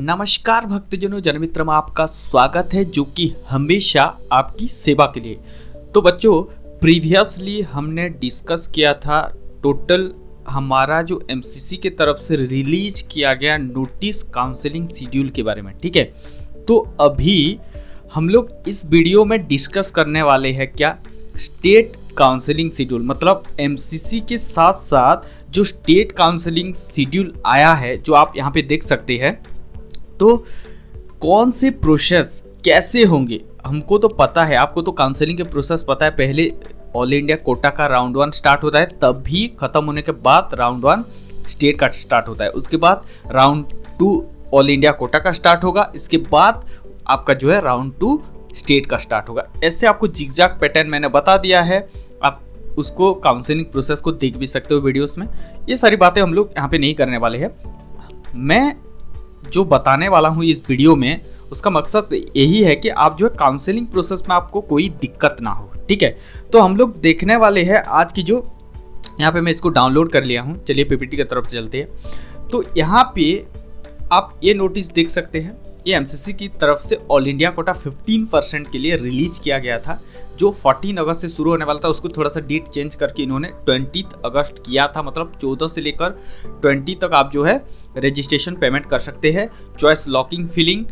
नमस्कार भक्तजनों, जनमित्र में आपका स्वागत है जो कि हमेशा आपकी सेवा के लिए। तो बच्चों, प्रीवियसली हमने डिस्कस किया था टोटल हमारा जो एमसीसी के तरफ से रिलीज किया गया नोटिस काउंसलिंग शेड्यूल के बारे में। ठीक है, तो अभी हम लोग इस वीडियो में डिस्कस करने वाले हैं क्या स्टेट काउंसलिंग शेड्यूल, मतलब एमसीसी के साथ साथ जो स्टेट काउंसलिंग शेड्यूल आया है जो आप यहाँ पे देख सकते हैं। तो कौन से प्रोसेस कैसे होंगे हमको तो पता है, आपको तो काउंसलिंग के प्रोसेस पता है। पहले ऑल इंडिया कोटा का राउंड 1 स्टार्ट होता है, तब भी खत्म होने के बाद राउंड 1 स्टेट का स्टार्ट होता है। उसके बाद राउंड 2 ऑल इंडिया कोटा का स्टार्ट होगा, इसके बाद आपका जो है राउंड 2 स्टेट का स्टार्ट होगा। ऐसे आपको जिगजैग पैटर्न मैंने बता दिया है, आप उसको काउंसलिंग प्रोसेस को देख भी सकते हो वीडियोस में। ये सारी बातें हम लोग यहाँ पे नहीं करने वाले हैं। मैं जो बताने वाला हूँ इस वीडियो में, उसका मकसद यही है कि आप जो है काउंसलिंग प्रोसेस में आपको कोई दिक्कत ना हो। ठीक है, तो हम लोग देखने वाले हैं आज की जो यहाँ पे मैं इसको डाउनलोड कर लिया हूँ। चलिए पीपीटी की तरफ चलते हैं। तो यहाँ पे आप ये नोटिस देख सकते हैं, ये एमसीसी की तरफ से ऑल इंडिया कोटा 15% के लिए रिलीज किया गया था, जो 14 अगस्त से शुरू होने वाला था। उसको थोड़ा सा डेट चेंज करके इन्होंने 20 अगस्त किया था, मतलब 14 से लेकर 20 तक आप जो है रजिस्ट्रेशन पेमेंट कर सकते हैं। चॉइस लॉकिंग फिलिंग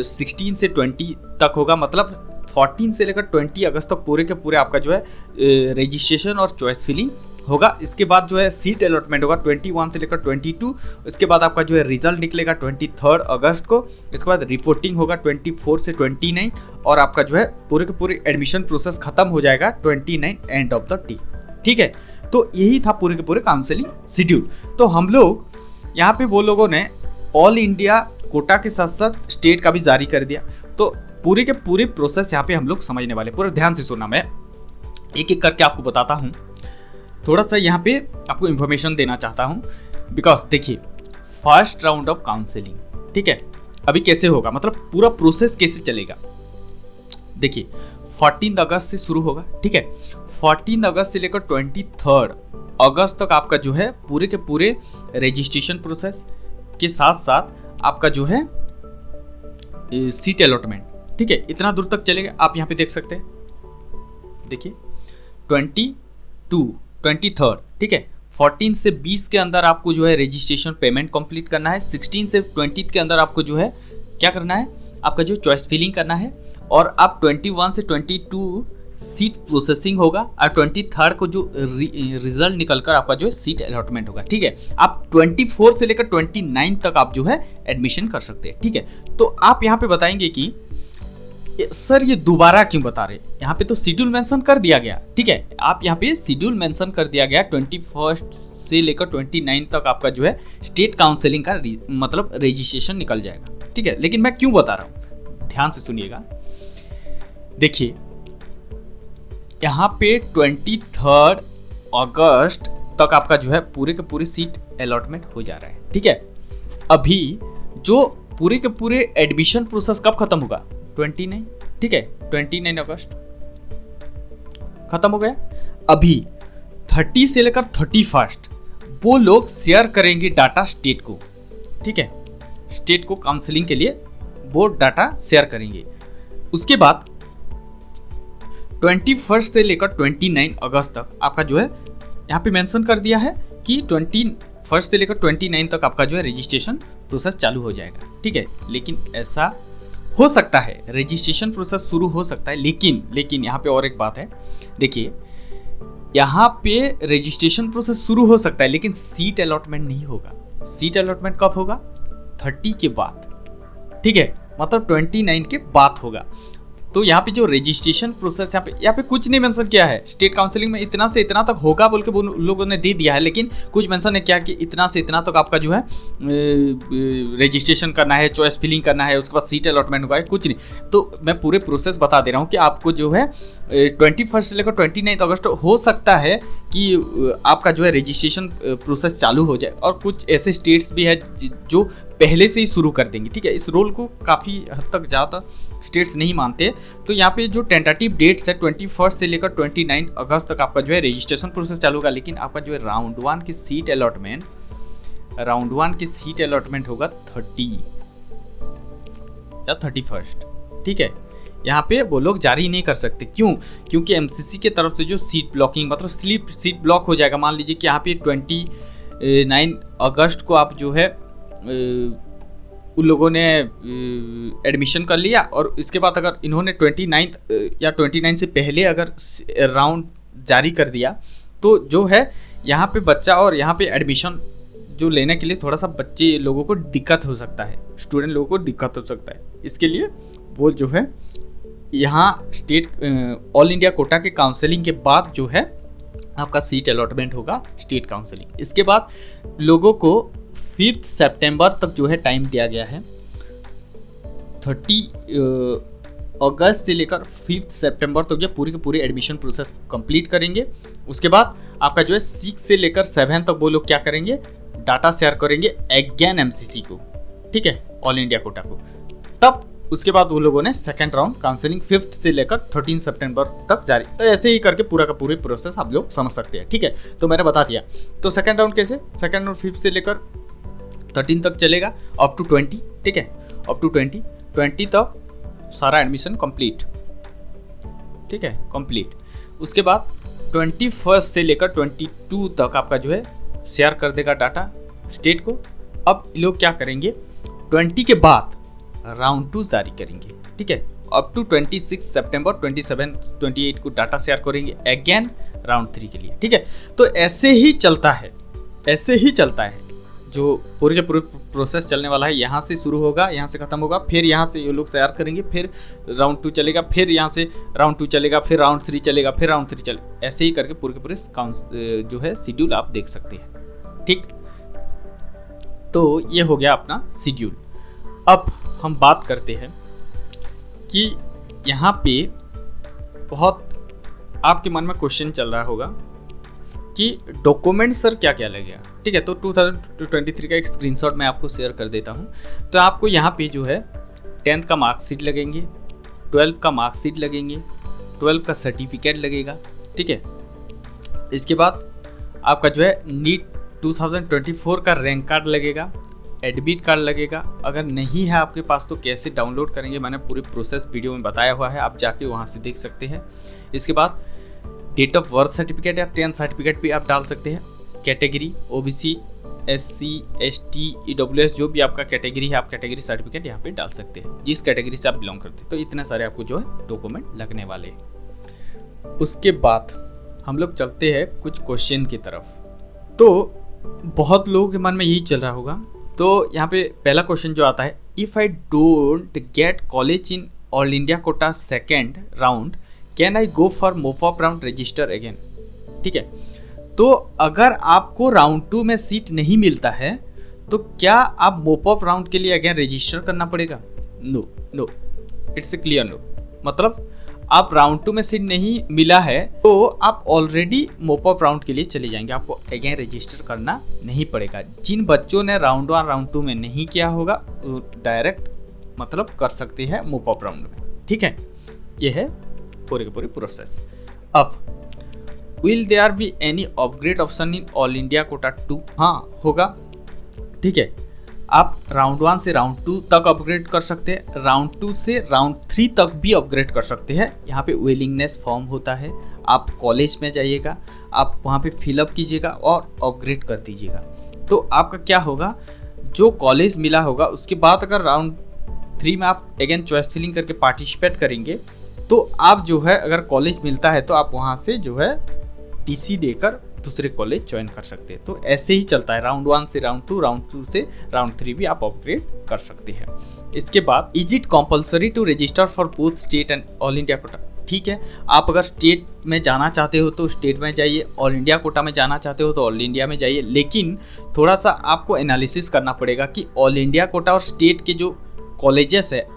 16 से 20 तक होगा, मतलब 14 से लेकर 20 अगस्त तक पूरे के पूरे आपका जो है रजिस्ट्रेशन और चॉइस फिलिंग होगा। इसके बाद जो है सीट अलॉटमेंट होगा 21 से लेकर 22। इसके बाद आपका जो है रिजल्ट निकलेगा 23 अगस्त को। इसके बाद रिपोर्टिंग होगा 24 से 29, और आपका जो है पूरे के पूरे एडमिशन प्रोसेस खत्म हो जाएगा 29 एंड ऑफ द डे। ठीक है, तो यही था पूरे के पूरे काउंसलिंग शेड्यूल। तो हम लोग यहाँ पे वो लोगों ने ऑल इंडिया कोटा के साथ साथ स्टेट का भी जारी कर दिया। तो पूरे के पूरे प्रोसेस यहाँ पे हम लोग समझने वाले, पूरा ध्यान से सुनना। मैं एक एक करके आपको बताता हूँ, थोड़ा सा यहाँ पे आपको इन्फॉर्मेशन देना चाहता हूँ। बिकॉज देखिए, फर्स्ट राउंड ऑफ काउंसलिंग, ठीक है, अभी कैसे होगा, मतलब पूरा प्रोसेस कैसे चलेगा। देखिए 14 अगस्त से शुरू होगा। ठीक है, 14 अगस्त से लेकर 23 अगस्त तक आपका जो है पूरे के पूरे रजिस्ट्रेशन प्रोसेस के साथ साथ आपका जो है सीट अलॉटमेंट, ठीक है, इतना दूर तक चलेगा। आप यहाँ पे देख सकते हैं, देखिए 23, ठीक है, 14 से 20 के अंदर आपको जो है रजिस्ट्रेशन पेमेंट कंप्लीट करना है। 16 से 20 के अंदर आपको जो है क्या करना है, आपका जो चॉइस फिलिंग करना है, और आप 21 से 22 सीट प्रोसेसिंग होगा, और 23 को जो रिजल्ट निकलकर आपका जो है सीट अलॉटमेंट होगा। ठीक है, आप 24 से लेकर 29 तक आप जो है एडमिशन कर सकते हैं। ठीक है, तो आप यहाँ पे बताएंगे कि सर ये दोबारा क्यों बता रहे, यहाँ पे तो शेड्यूल मेंशन कर दिया गया। ठीक है, आप यहाँ पे शेड्यूल मेंशन कर दिया गया 21 से लेकर 29 तक आपका जो है स्टेट काउंसलिंग का मतलब रजिस्ट्रेशन निकल जाएगा। ठीक है, लेकिन मैं क्यों बता रहा हूँ, ध्यान से सुनिएगा। देखिए यहाँ पे 23 अगस्त तक आपका जो है पूरे के पूरे सीट अलॉटमेंट हो जा रहा है। ठीक है, अभी जो पूरे के पूरे एडमिशन प्रोसेस कब खत्म होगा, 29, ठीक है, 29 अगस्त खत्म हो गया। अभी 30 से लेकर 31 वो लोग शेयर करेंगे डाटा स्टेट को। ठीक है, स्टेट को काउंसलिंग के लिए वो डाटा शेयर करेंगे। उसके बाद 21 से लेकर 29 अगस्त तक आपका जो है यहाँ पे मेंशन कर दिया है कि 21 से लेकर 29 तक आपका जो है रजिस्ट्रेशन प्रोसेस चालू हो जाएगा। ठीक है, लेकिन ऐसा हो सकता है, रजिस्ट्रेशन प्रोसेस शुरू हो सकता है, लेकिन यहाँ पे और एक बात है। देखिए यहाँ पे रजिस्ट्रेशन प्रोसेस शुरू हो सकता है, लेकिन सीट अलॉटमेंट नहीं होगा। सीट अलॉटमेंट कब होगा, 30 के बाद। ठीक है, मतलब 29 के बाद होगा। तो यहाँ पे जो रजिस्ट्रेशन प्रोसेस यहाँ पे कुछ नहीं मेंशन किया है। स्टेट काउंसलिंग में इतना से इतना तक होगा बोल के लोगों ने दे दिया है, लेकिन कुछ मेंशन है क्या कि इतना से इतना तक आपका जो है रजिस्ट्रेशन करना है, चॉइस फिलिंग करना है, उसके बाद सीट अलॉटमेंट होगा, कुछ नहीं। तो मैं पूरे प्रोसेस बता दे रहा हूँ कि आपको जो है 21 से लेकर 29 अगस्त हो सकता है कि आपका जो है रजिस्ट्रेशन प्रोसेस चालू हो जाए, और कुछ ऐसे स्टेट्स भी है जो पहले से ही शुरू कर देंगे। ठीक है, इस रोल को काफ़ी हद तक ज़्यादा स्टेट्स नहीं मानते। तो यहाँ पे जो टेंटेटिव डेट्स है 21 से लेकर 29 अगस्त तक आपका जो है रजिस्ट्रेशन प्रोसेस चालू होगा, लेकिन आपका जो है राउंड 1 की सीट अलॉटमेंट होगा 30 या 31st, ठीक है। यहाँ पे वो लोग जारी नहीं कर सकते, क्यों? क्योंकि एमसीसी के तरफ से जो सीट ब्लॉकिंग मतलब सीट ब्लॉक हो जाएगा। मान लीजिए कि यहाँ पे 29 अगस्त को आप जो है उन लोगों ने एडमिशन कर लिया, और इसके बाद अगर इन्होंने 29 या 29 से पहले अगर राउंड जारी कर दिया तो जो है यहाँ पे बच्चा और यहाँ पे एडमिशन जो लेने के लिए थोड़ा सा बच्चे लोगों को दिक्कत हो सकता है, स्टूडेंट लोगों को दिक्कत हो सकता है। इसके लिए वो जो है यहाँ स्टेट ऑल इंडिया कोटा के काउंसलिंग के बाद जो है आपका सीट अलॉटमेंट होगा स्टेट काउंसलिंग। इसके बाद लोगों को 5 सितंबर तक जो है टाइम दिया गया है। 30 अगस्त से लेकर 5 सितंबर तक जो पूरी की पूरी एडमिशन प्रोसेस कंप्लीट करेंगे। उसके बाद आपका जो है 6 से लेकर 7 तक वो लोग क्या करेंगे, डाटा शेयर करेंगे अगेन एमसीसी को, ठीक है, ऑल इंडिया कोटा को। तब उसके बाद वो लोगों ने सेकंड राउंड काउंसलिंग 5 से लेकर 13 सितंबर तक जारी। तो ऐसे ही करके पूरा का पूरी प्रोसेस आप लोग समझ सकते हैं, ठीक है। तो मैंने बता दिया। तो सेकंड राउंड कैसे, सेकंड राउंड 5 से लेकर 13 तक चलेगा अप टू 20, ठीक है, अप टू 20 तक सारा एडमिशन कंप्लीट, ठीक है, कंप्लीट। उसके बाद 21 से लेकर 22 तक आपका जो है शेयर कर देगा डाटा स्टेट को। अब लोग क्या करेंगे, 20 के बाद राउंड 2 जारी करेंगे, ठीक है, अप टू 26 सितंबर, 27 28 को डाटा शेयर करेंगे अगेन राउंड 3 के लिए, ठीक है। तो ऐसे ही चलता है, ऐसे ही चलता है जो पूरे के पूरे प्रोसेस चलने वाला है। यहाँ से शुरू होगा, यहाँ से खत्म होगा, फिर यहाँ से ये लोग शेयर करेंगे, फिर राउंड 2 चलेगा, फिर यहाँ से राउंड 2 चलेगा, फिर राउंड 3 चलेगा, फिर राउंड 3 चलेगा। ऐसे ही करके पूरे के पूरे जो है शेड्यूल आप देख सकते हैं, ठीक। तो ये हो गया अपना शेड्यूल। अब हम बात करते हैं कि यहाँ पे बहुत आपके मन में क्वेश्चन चल रहा होगा कि डॉक्यूमेंट सर क्या क्या लगेगा, ठीक है। तो 2023 का एक स्क्रीनशॉट मैं आपको शेयर कर देता हूँ। तो आपको यहाँ पे जो है 10th का मार्कशीट लगेंगे, 12th का मार्कशीट लगेंगे, 12th का सर्टिफिकेट लगेगा, ठीक है। इसके बाद आपका जो है नीट 2024 का रैंक कार्ड लगेगा, एडमिट कार्ड लगेगा। अगर नहीं है आपके पास तो कैसे डाउनलोड करेंगे, मैंने पूरी प्रोसेस वीडियो में बताया हुआ है, आप जाके वहाँ से देख सकते हैं। इसके बाद डेट ऑफ बर्थ सर्टिफिकेट या 10th सर्टिफिकेट भी आप डाल सकते हैं। Category OBC, SC, ST, EWS, जो भी आपका कैटेगरी है आप कैटेगरी सर्टिफिकेट यहाँ पे डाल सकते हैं, जिस कैटेगरी से आप बिलोंग करते हैं। तो इतने सारे आपको जो है डॉक्यूमेंट लगने वाले हैं। उसके बाद हम लोग चलते हैं कुछ क्वेश्चन की तरफ। तो बहुत लोगों के मन में यही चल रहा होगा। तो यहाँ पे पहला क्वेश्चन जो आता है, if I don't gate college in all India Kota second round can I go for mop up round register again, ठीक है। तो अगर आपको राउंड 2 में सीट नहीं मिलता है तो क्या आप मोपअप राउंड के लिए अगेन रजिस्टर करना पड़ेगा? No no, it's a clear no. मतलब आप राउंड 2 में सीट नहीं मिला है तो आप ऑलरेडी मोपअप राउंड के लिए चले जाएंगे, आपको अगेन रजिस्टर करना नहीं पड़ेगा। जिन बच्चों ने राउंड 1 राउंड 2 में नहीं किया होगा वो डायरेक्ट मतलब कर सकते हैं मोपअप राउंड में, ठीक है। ये है पूरे के पूरे प्रोसेस। अब will there be any upgrade option in all India quota 2? हाँ होगा, ठीक है। आप राउंड 1 से राउंड 2 तक अपग्रेड कर सकते हैं, राउंड 2 से राउंड 3 तक भी अपग्रेड कर सकते हैं। यहाँ पे विलिंगनेस फॉर्म होता है, आप कॉलेज में जाइएगा, आप वहाँ पे फिलअप कीजिएगा और अपग्रेड कर दीजिएगा। तो आपका क्या होगा, जो कॉलेज मिला होगा उसके बाद अगर राउंड 3 में आप अगेन चॉइस फिलिंग करके पार्टिसिपेट करेंगे तो आप जो है अगर कॉलेज मिलता है तो आप वहाँ से जो है टीसी देकर दूसरे कॉलेज ज्वाइन कर सकते हैं। तो ऐसे ही चलता है, राउंड 1 से राउंड 2, राउंड 2 से राउंड 3 भी आप अपग्रेड कर सकते हैं। इसके बाद is it compulsory to register for both state and all India quota? ठीक है, आप अगर स्टेट में जाना चाहते हो तो स्टेट में जाइए, ऑल इंडिया कोटा में जाना चाहते हो तो ऑल इंडिया में जाइए, लेकिन थोड़ा सा आपको एनालिसिस करना पड़ेगा कि ऑल इंडिया कोटा और स्टेट के जो कॉलेजेस है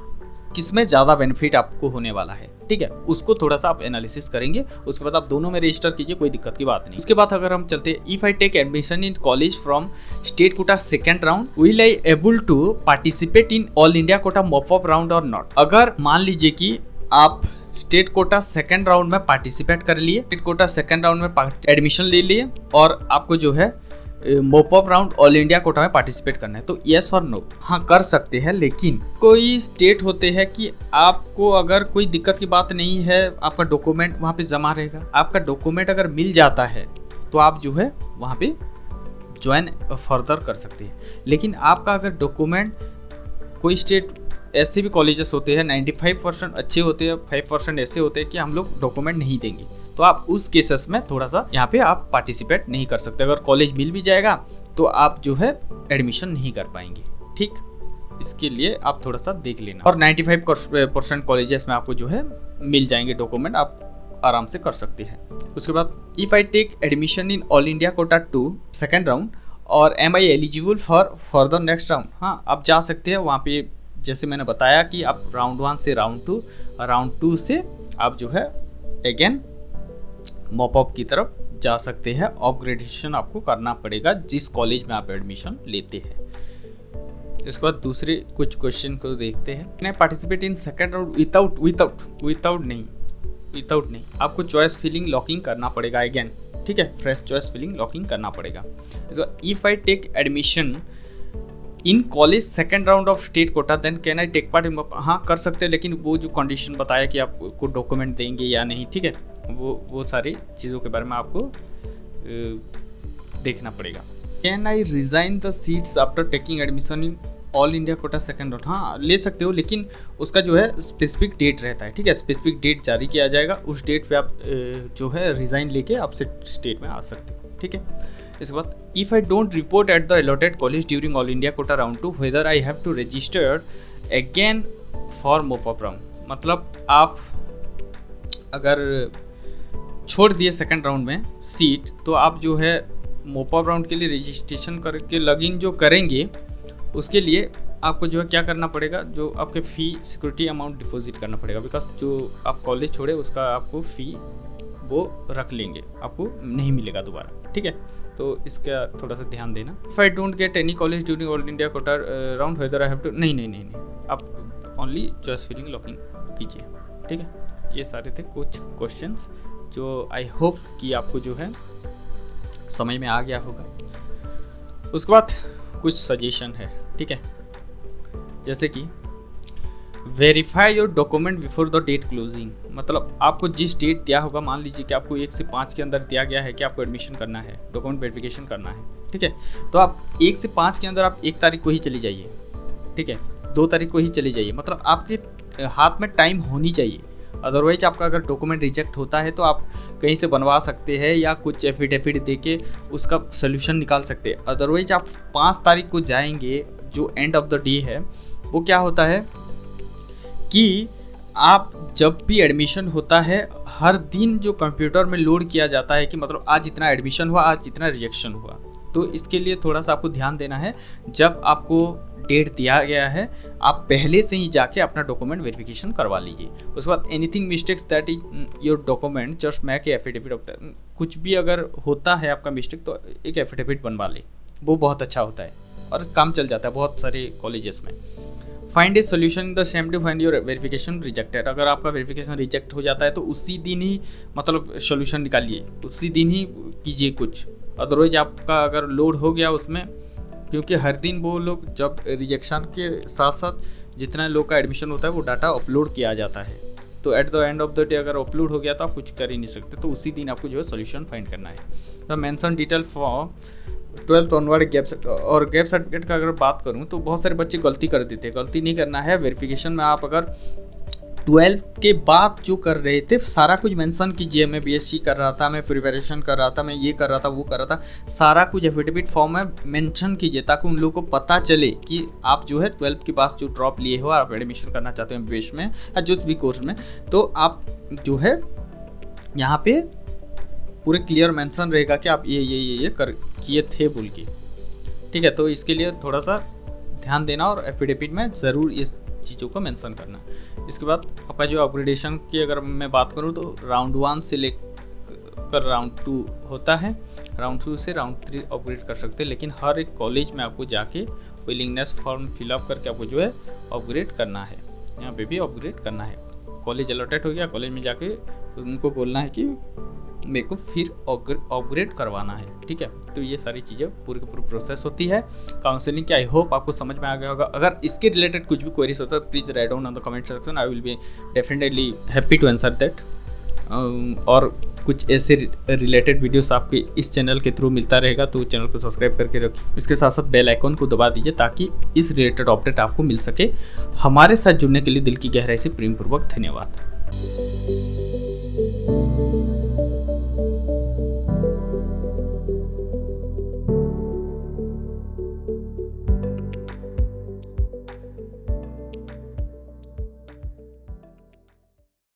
किसमें ज़्यादा बेनिफिट आपको होने वाला है, ठीक है। उसको थोड़ा सा आप एनालिसिस करेंगे, उसके बाद आप दोनों में रजिस्टर कीजिए, कोई दिक्कत की बात नहीं। उसके बाद अगर हम चलते हैं, if I take admission in college from state quota second round will I able to participate in all India quota mop up round और नॉट? अगर मान लीजिए कि आप स्टेट कोटा सेकंड राउंड में पार्टिसिपेट कर लिए, स्टेट कोटा सेकंड राउंड में एडमिशन ले लिए और आपको जो है mop up round all India quota में पार्टिसिपेट करना है? तो यस और नो, हाँ कर सकते हैं, लेकिन कोई स्टेट होते हैं कि आपको अगर कोई दिक्कत की बात नहीं है, आपका डॉक्यूमेंट वहाँ पे जमा रहेगा, आपका डॉक्यूमेंट अगर मिल जाता है तो आप जो है वहाँ पे ज्वाइन फर्दर कर सकते हैं। लेकिन आपका अगर डॉक्यूमेंट, कोई स्टेट ऐसे भी कॉलेजेस होते हैं 95% अच्छे होते हैं, 5% ऐसे होते हैं कि हम लोग डॉक्यूमेंट नहीं देंगे, तो आप उस केसेस में थोड़ा सा यहाँ पे आप पार्टिसिपेट नहीं कर सकते। अगर कॉलेज मिल भी जाएगा तो आप जो है एडमिशन नहीं कर पाएंगे, ठीक, इसके लिए आप थोड़ा सा देख लेना। और 95% कॉलेजेस में आपको जो है मिल जाएंगे डॉक्यूमेंट, आप आराम से कर सकते हैं। उसके बाद if I take admission in all India quota 2 second round और am I eligible for the next round, हाँ आप जा सकते हैं वहाँ पे। जैसे मैंने बताया कि आप राउंड 1 से राउंड 2, राउंड 2 से आप जो है अगेन मॉपअप की तरफ जा सकते हैं। अपग्रेडेशन आपको करना पड़ेगा जिस कॉलेज में आप एडमिशन लेते हैं। इसके बाद दूसरे कुछ क्वेश्चन को देखते हैं। मैं participate in second round without नहीं, आपको चॉइस फिलिंग लॉकिंग करना पड़ेगा अगेन, ठीक है, फ्रेश चॉइस फिलिंग लॉकिंग करना पड़ेगा। If I take admission in college second round of state quota then can I take part in, हाँ कर सकते हैं, लेकिन वो जो कंडीशन बताया कि आपको डॉक्यूमेंट देंगे या नहीं, ठीक है, वो सारी चीज़ों के बारे में आपको देखना पड़ेगा। Can I resign the seats after taking admission in all India Kota second round, हाँ ले सकते हो, लेकिन उसका जो है स्पेसिफिक डेट रहता है, ठीक है, स्पेसिफिक डेट जारी किया जाएगा, उस डेट पे आप जो है रिजाइन लेके आपसे स्टेट में आ सकते हो, ठीक है। इसके बाद if I don't report at the allotted college during all India quota round 2 whether I have to register again for mop up round, मतलब आप अगर छोड़ दिए सेकंड राउंड में सीट, तो आप जो है मोपअप राउंड के लिए रजिस्ट्रेशन करके लॉगिन जो करेंगे, उसके लिए आपको जो है क्या करना पड़ेगा, जो आपके फ़ी सिक्योरिटी अमाउंट डिपॉजिट करना पड़ेगा, बिकॉज जो आप कॉलेज छोड़े उसका आपको फ़ी वो रख लेंगे, आपको नहीं मिलेगा दोबारा, ठीक है, तो इसका थोड़ा सा ध्यान देना। If I don't get any college during all India quota round whether I have to, नहीं, आप ओनली चॉइस फिलिंग लॉकिंग कीजिए, ठीक है। ये सारे थे कुछ क्वेश्चंस जो आई होप कि आपको जो है समझ में आ गया होगा। उसके बाद कुछ सजेशन है, ठीक है, जैसे कि verify your document before the date closing, मतलब आपको जिस डेट दिया होगा, मान लीजिए कि आपको 1 से 5 के अंदर दिया गया है कि आपको एडमिशन करना है, डॉक्यूमेंट वेरिफिकेशन करना है, ठीक है, तो आप 1 से 5 के अंदर आप 1 तारीख को ही चली जाइए, ठीक है, 2 तारीख को ही चली जाइए, मतलब आपके हाथ में टाइम होनी चाहिए। अदरवाइज आपका अगर डॉक्यूमेंट रिजेक्ट होता है तो आप कहीं से बनवा सकते हैं या कुछ एफिडेविट दे के उसका सोल्यूशन निकाल सकते हैं। अदरवाइज आप 5 तारीख को जाएंगे, जो एंड ऑफ द डे है, वो क्या होता है कि आप जब भी एडमिशन होता है, हर दिन जो कंप्यूटर में लोड किया जाता है कि मतलब आज इतना एडमिशन हुआ, आज इतना रिजेक्शन हुआ, तो इसके लिए थोड़ा सा आपको ध्यान देना है। जब आपको डेट दिया गया है, आप पहले से ही जाके अपना डॉक्यूमेंट वेरिफिकेशन करवा लीजिए। उसके बाद anything mistakes that is your document just make a affidavit of, कुछ भी अगर होता है आपका मिस्टेक तो एक एफिडेविट बनवा ले, वो बहुत अच्छा होता है और काम चल जाता है बहुत सारे कॉलेजेस में। Find a solution in the same day find your verification rejected, अगर आपका वेरिफिकेशन रिजेक्ट हो जाता है तो उसी दिन ही मतलब सोल्यूशन निकालिए, उसी दिन ही कीजिए कुछ। अदरवाइज आपका अगर लोड हो गया उसमें, क्योंकि हर दिन वो लोग जब रिजेक्शन के साथ साथ जितना लोग का एडमिशन होता है वो डाटा अपलोड किया जाता है, तो at the end of the day अगर अपलोड हो गया तो आप कुछ कर ही नहीं सकते, तो उसी दिन आपको जो है सोल्यूशन फाइंड करना है। तो mention detail for 12th onward gap, और गैप सर्टिफिकेट का अगर बात करूं तो बहुत सारे बच्चे गलती कर देते हैं, गलती नहीं करना है। वेरिफिकेशन में आप अगर 12th के बाद जो कर रहे थे सारा कुछ मेंशन कीजिए, मैं बीएससी कर रहा था, मैं प्रिपरेशन कर रहा था, मैं ये कर रहा था, वो कर रहा था, सारा कुछ एफिडेविट फॉर्म में मेंशन कीजिए, ताकि उन लोगों को पता चले कि आप जो है 12th के बाद जो ड्रॉप लिए हो, आप एडमिशन करना चाहते हो बीएस में या जो भी कोर्स में, तो आप जो है यहाँ पे पूरे क्लियर मेंशन रहेगा कि आप ये कर किए थे बोल के, ठीक है। तो इसके लिए थोड़ा सा ध्यान देना और एफिडेविट में ज़रूर इस चीज़ों को मेंशन करना। इसके बाद आपका जो अपग्रेडेशन की अगर मैं बात करूं तो राउंड 1 से लेकर राउंड 2 होता है, राउंड 2 से राउंड 3 अपग्रेड कर सकते हैं, लेकिन हर एक कॉलेज में आपको जाके विलिंगनेस फॉर्म फिलअप करके आपको जो है अपग्रेड करना है, यहाँ पे भी अपग्रेड करना है। कॉलेज अलॉटेड हो गया, कॉलेज में जाके उनको बोलना है कि मेरे को फिर अपग्रेड करवाना है, ठीक है। तो ये सारी चीज़ें पूरी की पूरी प्रोसेस होती है काउंसलिंग की। आई होप आपको समझ में आ गया होगा। अगर इसके रिलेटेड कुछ भी क्वेरीज होता है please write down on the comment section, I will be definitely happy to answer that. और कुछ ऐसे रिलेटेड वीडियोस आपके इस चैनल के थ्रू मिलता रहेगा, तो चैनल को सब्सक्राइब करके रखिए। इसके साथ साथ बेल आइकॉन को दबा दीजिए ताकि इस रिलेटेड अपडेट आपको मिल सके। हमारे साथ जुड़ने के लिए दिल की गहराई से प्रेमपूर्वक धन्यवाद।